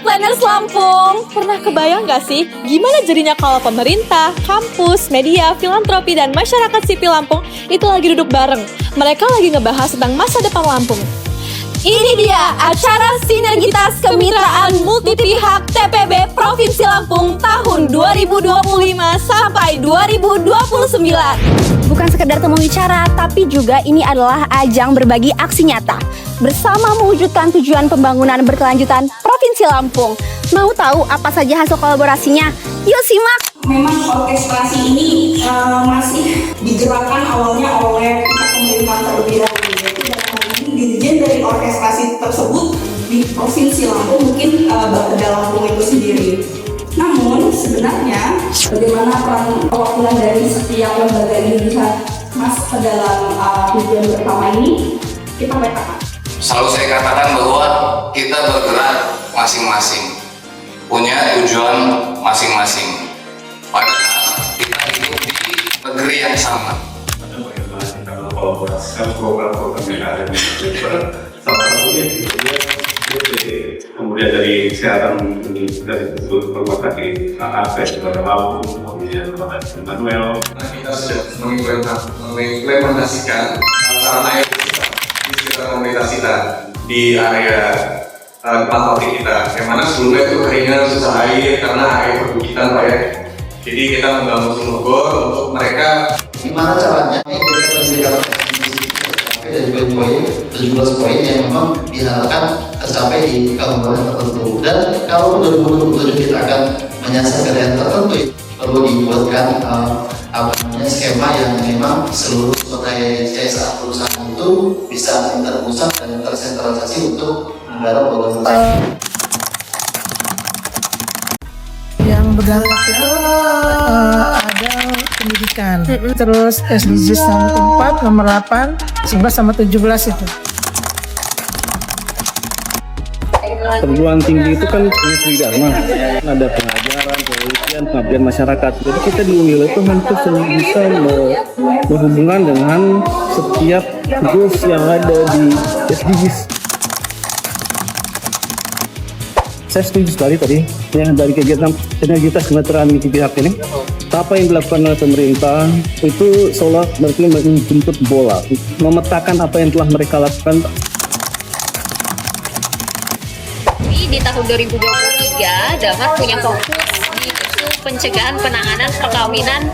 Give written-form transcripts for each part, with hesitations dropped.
Planners Lampung, pernah kebayang gak sih gimana jadinya kalau pemerintah, kampus, media, filantropi, dan masyarakat sipil Lampung itu lagi duduk bareng? Mereka lagi ngebahas tentang masa depan Lampung. Ini dia acara Sinergitas Kemitraan Multipihak TPB Provinsi Lampung tahun 2025 sampai 2029. Bukan sekedar temu bicara, tapi juga ini adalah ajang berbagi aksi nyata bersama mewujudkan tujuan pembangunan berkelanjutan Provinsi Lampung. Mau tahu apa saja hasil kolaborasinya? Yuk simak! Memang orkestrasi ini masih digerakkan awalnya oleh pihak pemerintah terlebih dahulu. Yaitu dalam hal ini dirjen dari orkestrasi tersebut di Provinsi Lampung mungkin Bapeda Lampung itu sendiri. Namun sebenarnya bagaimana peran perwakilan dari setiap lembaga ini bisa masuk ke dalam tujuan bersama ini, kita petakan. Selalu saya katakan bahwa kita bergerak masing-masing, punya tujuan masing-masing. Padahal kita hidup di negeri yang sama. Ada bagaimana kita mengkolaborasikan program-program yang ada di Jawa. Salah satunya kemudian dari kesehatan dari seluruh rumah sakit AAP Jawa Lampung, kemudian rumah sakit Manuel. Kita sudah mengimplementasikan sarana air di sekitar komunitas kita di area tempat pabrik kita. Yang mana sebelumnya itu keringan susah air karena air perbukitan Pak ya. Jadi kita membangun sumur bor untuk mereka. Gimana caranya ini pendidikan dari 17 poin yang memang diharapkan tercapai di kabupaten tertentu. Dan kalau 2027 kita akan menyasar ke daerah tertentu, perlu dibuatkan skema yang memang seluruh CSR perusahaan itu bisa terpusat dan tersentralisasi untuk menggarap program. Yang berdampak itu ada pendidikan, terus SDGs nomor 4, nomor 8, 11 sama 17 itu. Perguruan tinggi itu kan punya tridharma, ada pengajaran, penelitian, pengabdian masyarakat. Jadi kita di Unila itu hampir selalu bisa berhubungan dengan setiap goals yang ada di SDGs. Saya setuju sekali tadi yang dari kegiatan sinergitas kemitraan multipihak ini. Apa yang dilakukan oleh pemerintah itu seolah berarti menjemput bola, memetakan apa yang telah mereka lakukan. Di tahun 2023, Damar punya fokus di isu pencegahan penanganan perkawinan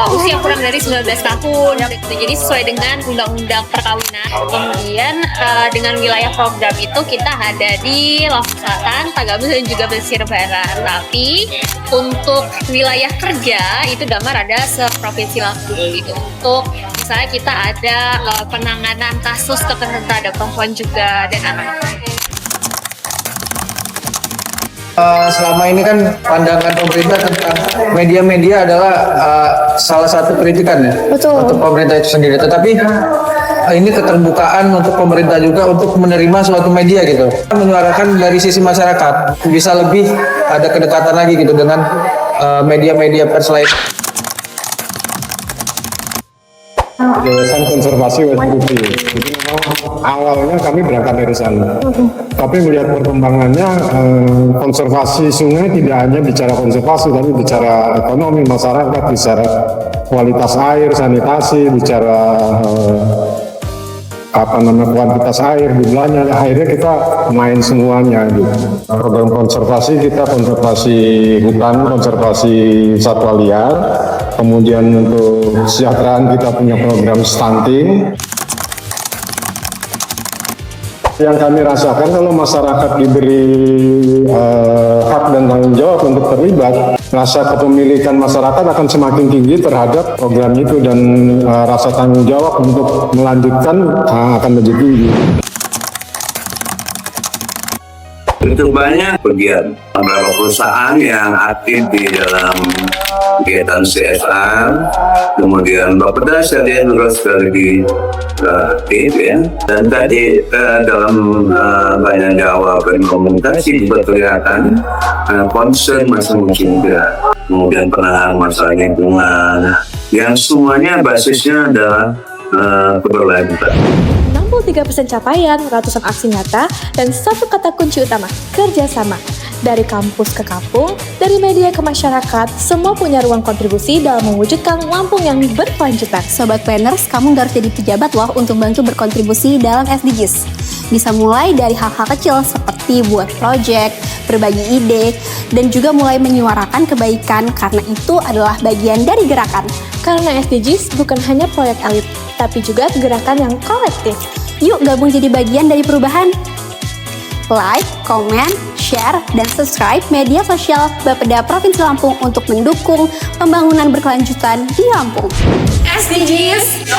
usia kurang dari 19 tahun. Jadi sesuai dengan Undang-Undang Perkawinan. Kemudian dengan wilayah program itu kita ada di Lampung Selatan, Tagamus dan juga Pesisir Barat. Tapi untuk wilayah kerja itu Damar ada seprovinsi Lampung. Untuk misalnya kita ada penanganan kasus kekerasan terhadap perempuan juga dan anak. Selama ini kan pandangan pemerintah tentang media-media adalah salah satu kritikan ya. Betul. Untuk pemerintah itu sendiri. Tetapi ini keterbukaan untuk pemerintah juga untuk menerima suatu media gitu. Menyuarakan dari sisi masyarakat bisa lebih ada kedekatan lagi gitu dengan media-media pers lain. Yayasan Konservasi West Putih. Jadi memang awalnya kami berangkat dari sana. Tapi melihat perkembangannya, konservasi sungai tidak hanya bicara konservasi, tapi bicara ekonomi masyarakat, bicara kualitas air, sanitasi, bicara kuantitas air, jumlahnya. Akhirnya kita main semuanya gitu. Program konservasi kita konservasi hutan, konservasi satwa liar. Kemudian untuk kesejahteraan kita punya program stunting. Yang kami rasakan kalau masyarakat diberi hak dan tanggung jawab untuk terlibat, rasa kepemilikan masyarakat akan semakin tinggi terhadap program itu dan rasa tanggung jawab untuk melanjutkan akan lebih tinggi. Itu banyak bagian beberapa perusahaan yang aktif di dalam kegiatan CSR, kemudian Bapeda saya juga sekali aktif ya. Dan tadi dalam banyak jawaban komunikasi berkelihatan concern masing-masing juga. Kemudian penanganan masalah lingkungan, yang semuanya basisnya adalah keberlanjutan. 63% capaian, ratusan aksi nyata, dan satu kata kunci utama, kerjasama. Dari kampus ke kampung, dari media ke masyarakat, semua punya ruang kontribusi dalam mewujudkan Lampung yang berkelanjutan. Sobat Planners, kamu nggak harus jadi pejabat loh untuk bantu berkontribusi dalam SDGs. Bisa mulai dari hal-hal kecil seperti buat project, berbagi ide, dan juga mulai menyuarakan kebaikan karena itu adalah bagian dari gerakan. Karena SDGs bukan hanya proyek elit, tapi juga gerakan yang kolektif. Yuk gabung jadi bagian dari perubahan. Like, comment, share, dan subscribe media sosial Bapeda Provinsi Lampung untuk mendukung pembangunan berkelanjutan di Lampung. SDGs